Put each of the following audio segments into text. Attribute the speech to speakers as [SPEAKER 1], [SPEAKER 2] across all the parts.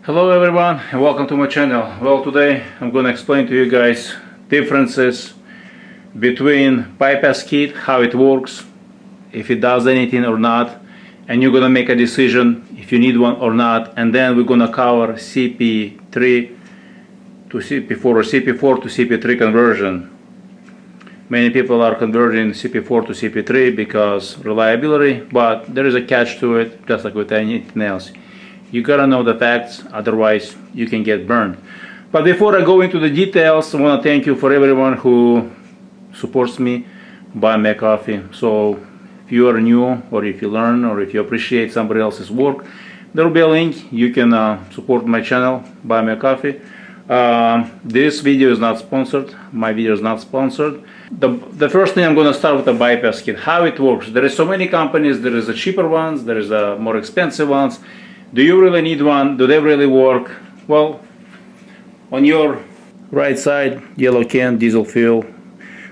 [SPEAKER 1] Hello everyone and welcome to my channel. Well, today I'm going to explain to you guys differences between bypass kit, how it works, if it does anything or not, and you're going to make a decision if you need one or not. And then we're going to cover CP3 to CP4 or CP4 to CP3 conversion. Many people are converting CP4 to CP3 because reliability, but there is a catch to it, just like with anything else. You gotta know the facts, otherwise you can get burned. But before I go into the details, I want to thank you for everyone who supports me, buy me a coffee. So if you are new, or if you learn, or if you appreciate somebody else's work, there will be a link. You can support my channel, buy me a coffee. This video is not sponsored. My video is not sponsored. The first thing, I'm going to start with the bypass kit, how it works. There is so many companies. There is a cheaper ones, there is a more expensive ones. Do you really need one? Do they really work? Well, on your right side, yellow can, diesel fuel.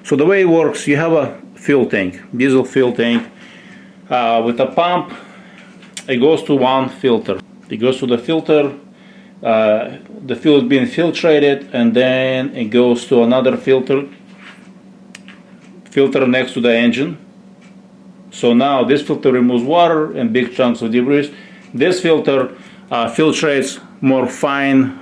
[SPEAKER 1] So the way it works, you have a fuel tank, diesel fuel tank. With a pump, it goes to one filter. It goes to the filter, the fuel is being filtrated, and then it goes to another filter next to the engine. So now this filter removes water and big chunks of debris. This filter filtrates more fine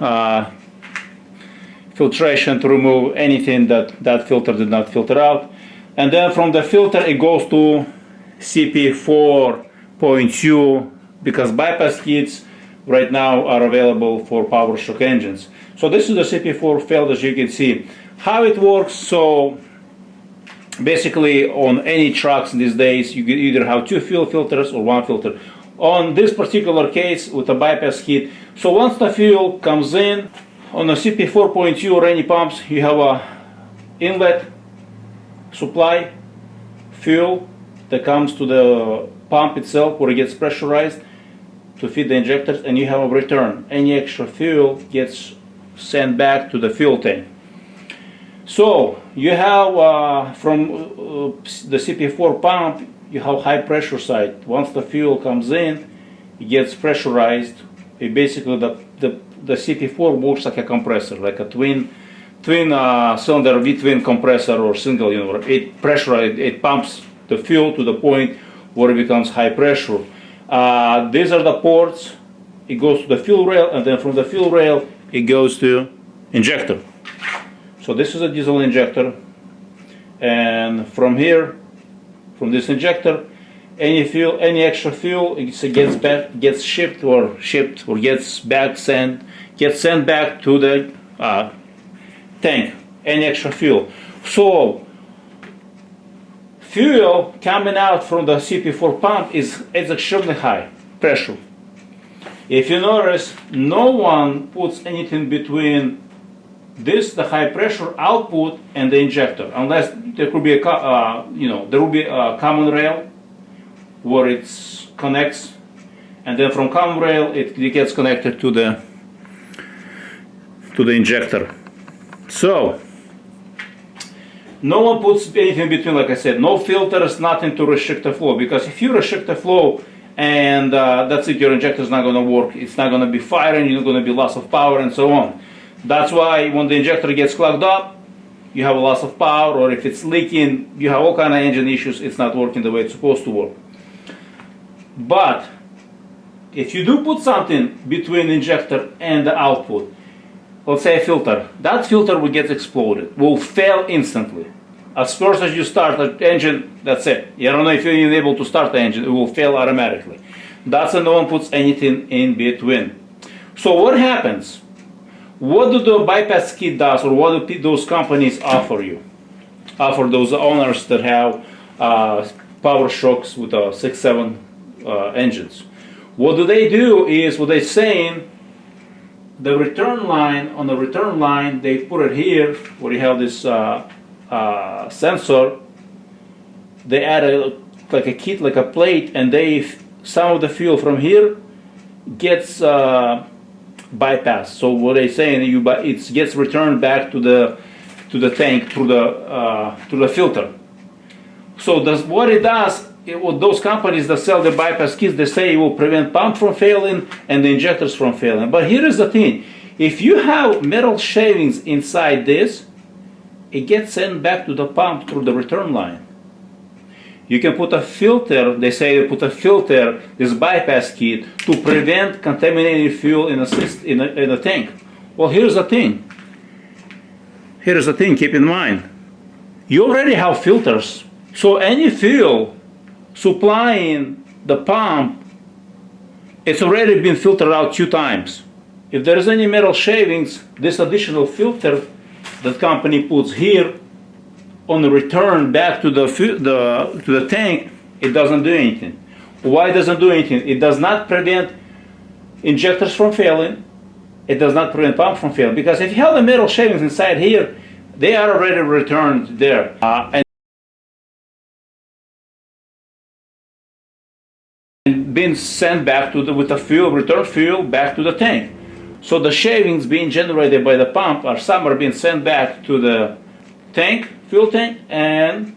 [SPEAKER 1] filtration to remove anything that filter did not filter out. And then from the filter it goes to CP4.2 because bypass kits right now are available for PowerStroke engines. So this is the CP4 field, as you can see. How it works, so basically on any trucks these days you can either have two fuel filters or one filter. On this particular case with a bypass kit, so once the fuel comes in, on a CP4.2 or any pumps, you have a inlet supply fuel that comes to the pump itself where it gets pressurized to feed the injectors, and you have a return. Any extra fuel gets sent back to the fuel tank. So you have from the CP4 pump, you have high pressure side. Once the fuel comes in, it gets pressurized. It basically the CP4 works like a compressor, like a twin cylinder V-twin compressor or single unit. It pumps the fuel to the point where it becomes high pressure. These are the ports. It goes to the fuel rail, and then from the fuel rail it goes to injector. So this is a diesel injector, and from here, from this injector, any extra fuel, it gets sent back to the tank. Any extra fuel. So fuel coming out from the CP4 pump is extremely high pressure. If you notice, no one puts anything between this, the high pressure output, and the injector, unless there could be a there will be a common rail where it connects, and then from common rail it gets connected to the injector. So no one puts anything between, like I said, no filters, nothing to restrict the flow, because if you restrict the flow and that's it, your injector is not going to work. It's not going to be firing, you're going to be loss of power and so on. That's why when the injector gets clogged up, you have a loss of power, or if it's leaking, you have all kind of engine issues. It's not working the way it's supposed to work. But if you do put something between the injector and the output, let's say a filter, that filter will get exploded, will fail instantly. As first as you start the engine, that's it. You don't know if you're even able to start the engine, it will fail automatically. That's when no one puts anything in between. So what happens? What do the bypass kit does, or what do those companies offer you? Offer those owners that have PowerStrokes with 6.7 engines. What do they do is, what they're saying, the return line, on the return line, they put it here, where you have this sensor. They add like a kit, like a plate, and some of the fuel from here gets bypass. So what they saying, it gets returned back to the tank through the filter. So what it does, those companies that sell the bypass kits, they say it will prevent pump from failing and the injectors from failing. But here is the thing. If you have metal shavings inside this, it gets sent back to the pump through the return line. You can put a filter, they say you put a filter, this bypass kit, to prevent contaminated fuel in a tank. Well, here's the thing. Here's the thing, keep in mind. You already have filters, so any fuel supplying the pump, it's already been filtered out 2 times. If there is any metal shavings, this additional filter that company puts here on the return back to the tank, it doesn't do anything. Why doesn't do anything? It does not prevent injectors from failing. It does not prevent pump from failing. Because if you have the metal shavings inside here, they are already returned there. And being sent back to with the fuel, return fuel back to the tank. So the shavings being generated by the pump some are being sent back to the tank, fuel tank, and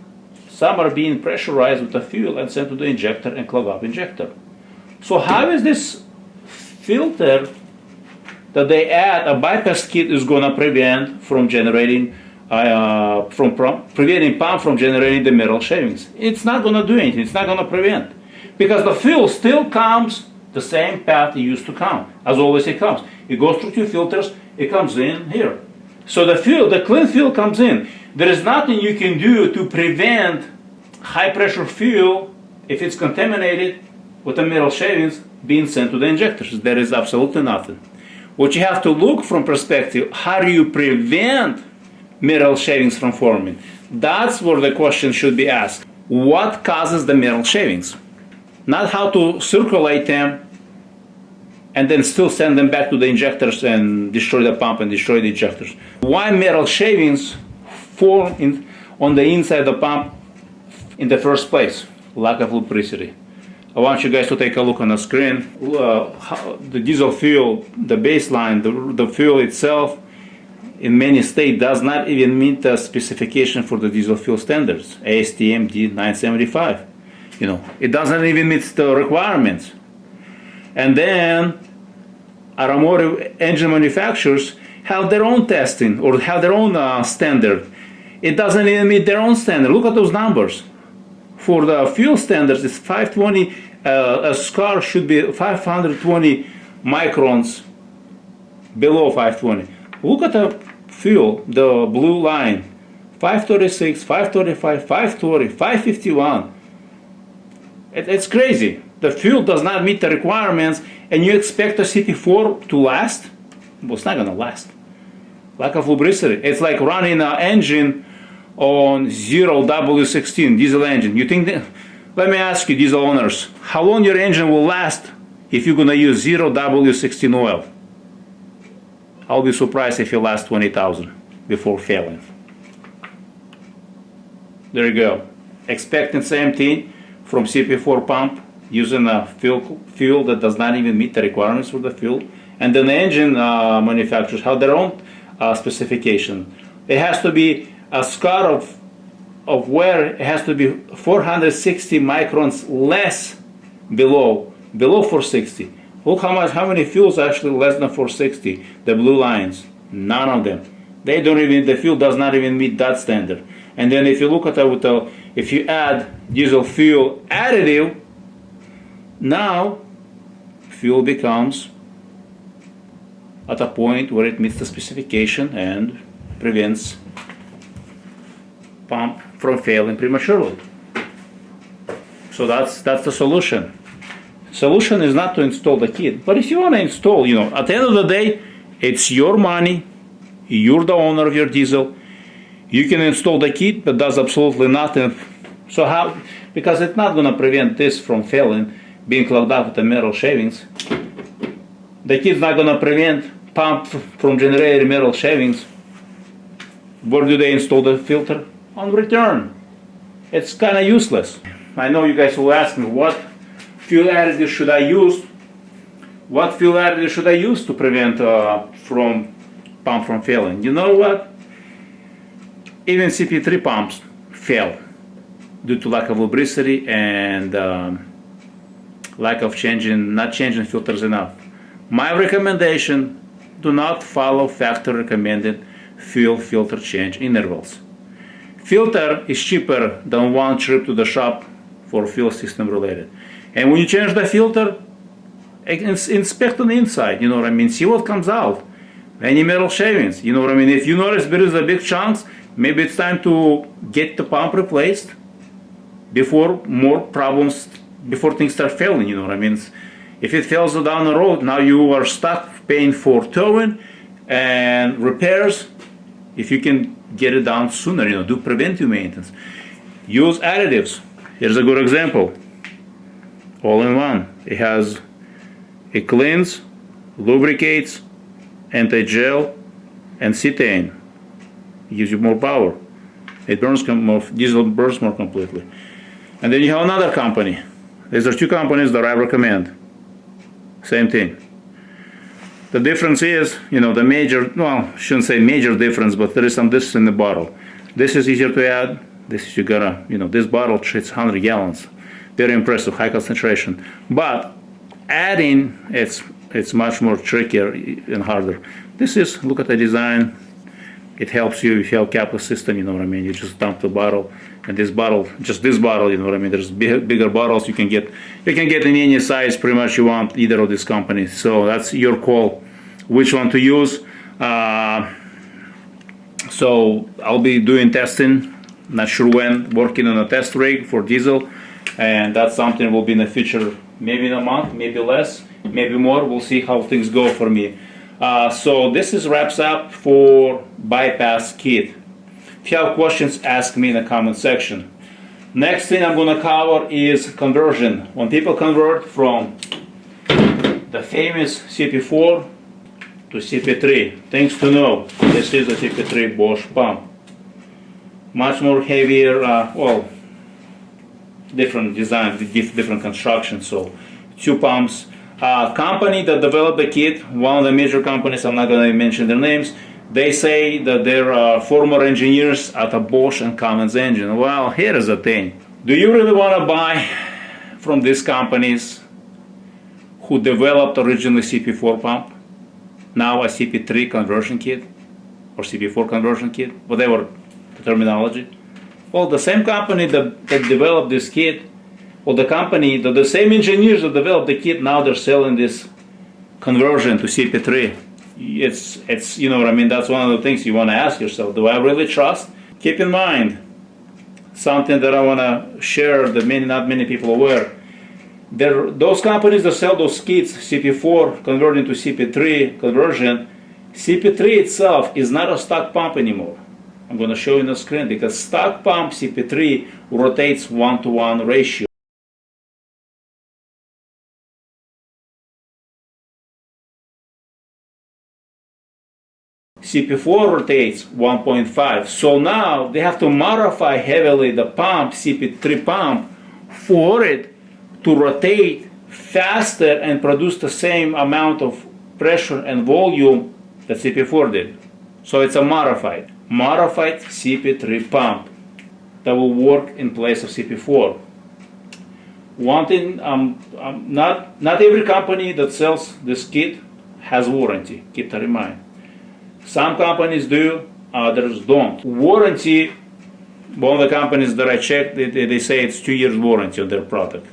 [SPEAKER 1] some are being pressurized with the fuel and sent to the injector and clog up injector. So how is this filter that they add, a bypass kit, is going to prevent from generating, preventing pump from generating the metal shavings? It's not going to do anything. It's not going to prevent, because the fuel still comes the same path it used to come. As always, it comes. It goes through 2 filters. It comes in here. So the fuel, the clean fuel, comes in. There is nothing you can do to prevent high pressure fuel, if it's contaminated with the metal shavings, being sent to the injectors. There is absolutely nothing. What you have to look from perspective, how do you prevent metal shavings from forming? That's where the question should be asked. What causes the metal shavings? Not how to circulate them and then still send them back to the injectors and destroy the pump and destroy the injectors. Why metal shavings form on the inside of the pump in the first place? Lack of lubricity. I want you guys to take a look on the screen. The diesel fuel, the baseline, the fuel itself, in many states does not even meet the specification for the diesel fuel standards, ASTM D975. You know, it doesn't even meet the requirements. And then automotive engine manufacturers have their own testing or have their own standard. It doesn't even meet their own standard. Look at those numbers. For the fuel standards, it's 520. A scar should be 520 microns below 520. Look at the fuel, the blue line, 536, 535, 540, 551. It's crazy. The fuel does not meet the requirements, and you expect a CP4 to last? Well, it's not going to last. Lack of lubricity. It's like running an engine on 0W16 diesel engine. You think that, let me ask you, diesel owners, how long your engine will last if you're going to use 0W16 oil? I'll be surprised if you last 20,000 before failing. There you go. Expecting same thing from CP4 pump, using a fuel that does not even meet the requirements for the fuel. And then the engine manufacturers have their own specification. It has to be a scar of wear, it has to be 460 microns less below 460. Look how many fuels are actually less than 460. The blue lines, none of them. They don't even, the fuel does not even meet that standard. And then if you look at it if you add diesel fuel additive, now fuel becomes at a point where it meets the specification and prevents pump from failing prematurely. So that's the solution. Solution is not to install the kit, but if you want to install, you know, at the end of the day, it's your money, you're the owner of your diesel. You can install the kit, but does absolutely nothing. So how? Because it's not going to prevent this from failing, being clogged up with the metal shavings. The kit's not going to prevent pump from generating metal shavings. Where do they install the filter? On return. It's kind of useless. I know you guys will ask me, what fuel additive should I use? What fuel additive should I use to prevent pump from failing? You know what? Even CP3 pumps fail. due to lack of lubricity and lack of not changing filters enough. My recommendation, do not follow factory recommended fuel filter change intervals. Filter is cheaper than one trip to the shop for fuel system related. And when you change the filter, inspect on the inside, you know what I mean, see what comes out. Any metal shavings, you know what I mean. If you notice there is a big chunks, maybe it's time to get the pump replaced before things start failing, you know what I mean. If it fails down the road, now you are stuck paying for towing and repairs. If you can get it down sooner, you know, do preventive maintenance. Use additives. Here's a good example. All-in-one. It cleans, lubricates, anti-gel, and cetane. It gives you more power. It burns more, diesel burns more completely. And then you have another company. These are two companies that I recommend. Same thing. The difference is, you know, the major, well, I shouldn't say major difference, but there is some difference in the bottle. This is easier to add. This is, you gotta, you know, this bottle treats 100 gallons. Very impressive, high concentration. But adding, it's much more trickier and harder. This is, look at the design. It helps you if you have a capital system, you know what I mean. You just dump the bottle, and this bottle, just this bottle, you know what I mean. There's bigger bottles you can get. You can get in any size pretty much you want, either of these companies. So that's your call, which one to use. So I'll be doing testing, not sure when, working on a test rig for diesel, and that's something will be in the future, maybe in a month, maybe less, maybe more. We'll see how things go for me. So this wraps up for bypass kit. If you have questions, ask me in the comment section. Next thing I'm going to cover is conversion. When people convert from the famous CP4 to CP3, things to know. This is a CP3 Bosch pump. Much more heavier, well, different design, different construction. So two pumps. Company that developed the kit, one of the major companies, I'm not going to mention their names, they say that they're former engineers at a Bosch and Cummins engine. Well, here is the thing. Do you really want to buy from these companies who developed originally CP4 pump, now a CP3 conversion kit, or CP4 conversion kit, whatever the terminology? Well, the same company that developed this kit, well, the same engineers that developed the kit, now they're selling this conversion to CP3. It's you know what I mean. That's one of the things you want to ask yourself: do I really trust? Keep in mind something that I want to share that not many people are aware. Those companies that sell those kits, CP4 converting to CP3 conversion, CP3 itself is not a stock pump anymore. I'm going to show you on the screen, because stock pump CP3 rotates 1-to-1 ratio. CP4 rotates 1.5. So now they have to modify heavily the pump, CP3 pump, for it to rotate faster and produce the same amount of pressure and volume that CP4 did. So it's a modified CP3 pump that will work in place of CP4. One thing, not every company that sells this kit has warranty. Keep that in mind. Some companies do, others don't. Warranty, one of the companies that I checked, they say it's 2 years warranty on their product.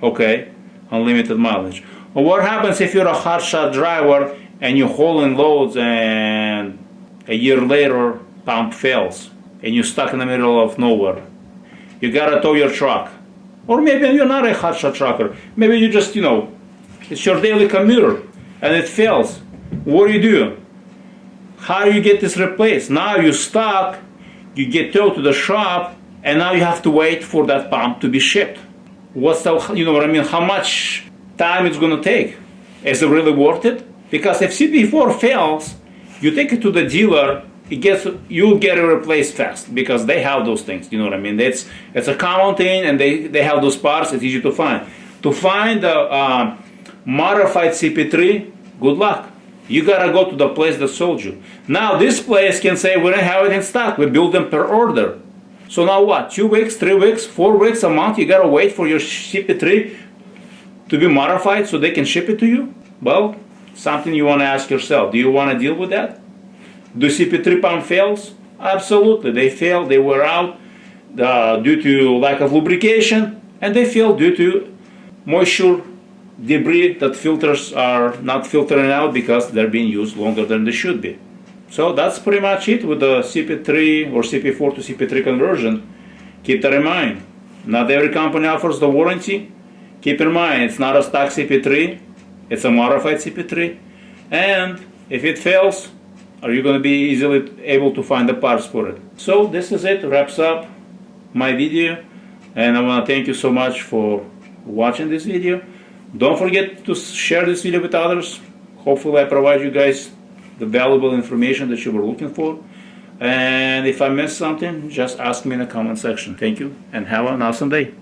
[SPEAKER 1] Okay, unlimited mileage. Well, what happens if you're a hotshot driver and you're hauling loads and a year later pump fails and you're stuck in the middle of nowhere? You gotta tow your truck. Or maybe you're not a hotshot trucker. Maybe you just, you know, it's your daily commuter and it fails. What do? How do you get this replaced? Now you're stuck, you get towed to the shop, and now you have to wait for that pump to be shipped. What's the, you know what I mean, how much time it's going to take? Is it really worth it? Because if CP4 fails, you take it to the dealer, you'll get it replaced fast, because they have those things, you know what I mean? It's a common thing, and they have those parts, it's easy to find. To find the modified CP3, good luck. You gotta go to the place that sold you. Now this place can say, we don't have it in stock, we build them per order. So now what? 2 weeks, 3 weeks, 4 weeks, a month, you gotta wait for your CP3 to be modified so they can ship it to you? Well, something you wanna ask yourself. Do you wanna deal with that? Do CP3 pump fails? Absolutely, they fail, they wear out due to lack of lubrication, and they fail due to moisture debris that filters are not filtering out because they're being used longer than they should be. So that's pretty much it with the CP3 or CP4 to CP3 conversion. Keep that in mind. Not every company offers the warranty. Keep in mind, it's not a stock CP3, it's a modified CP3. And if it fails, are you going to be easily able to find the parts for it? So this is it, wraps up my video. And I want to thank you so much for watching this video. Don't forget to share this video with others. Hopefully I provide you guys the valuable information that you were looking for. And if I missed something, just ask me in the comment section. Thank you and have an awesome day.